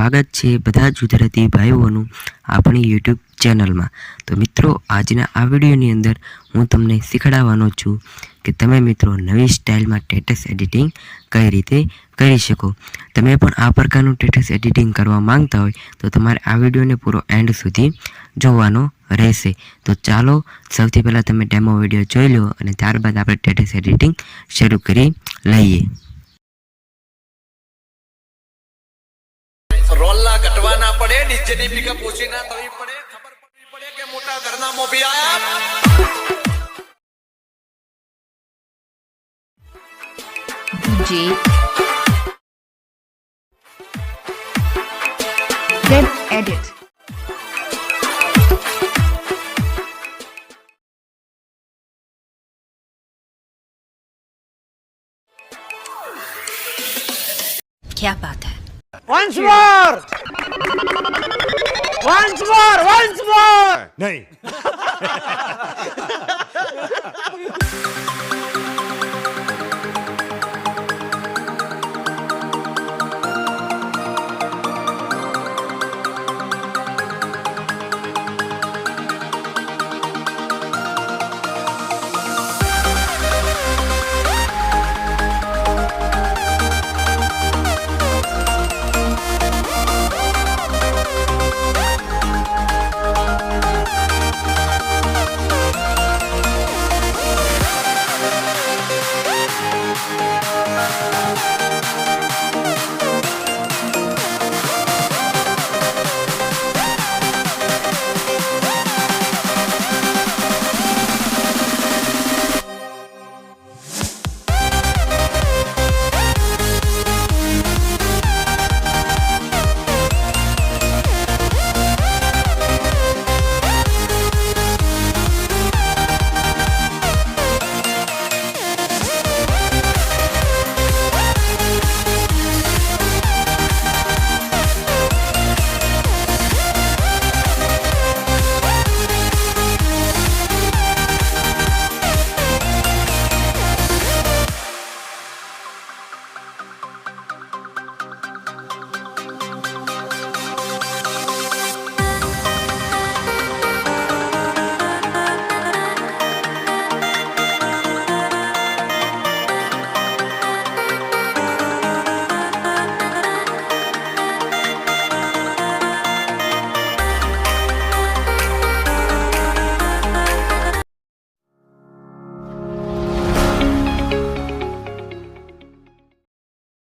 સ્વાગત છે બધા જ ગુજરાતી ભાઈઓનું આપણી યુટ્યુબ ચેનલમાં। તો મિત્રો આજના આ વિડીયોની અંદર હું તમને શીખવાડવાનો છું કે તમે મિત્રો નવી સ્ટાઇલમાં સ્ટેટસ એડિટિંગ કઈ રીતે કરી શકો। તમે પણ આ પ્રકારનું સ્ટેટસ એડિટિંગ કરવા માંગતા હોય તો તમારે આ વિડીયોને પૂરો એન્ડ સુધી જોવાનો રહેશે। તો ચાલો સૌથી પહેલાં તમે ડેમો વિડીયો જોઈ લો અને ત્યારબાદ આપણે સ્ટેટસ એડિટિંગ શરૂ કરી લઈએ। रोला कटवाना पड़े डीजे नी पिकअप ओછી ना करवी पड़े खबर पड़वी पड़े के मोटा घरना मोभी आया। DJ Then edit क्या बात है। Once more! Once more! Once more! नहीं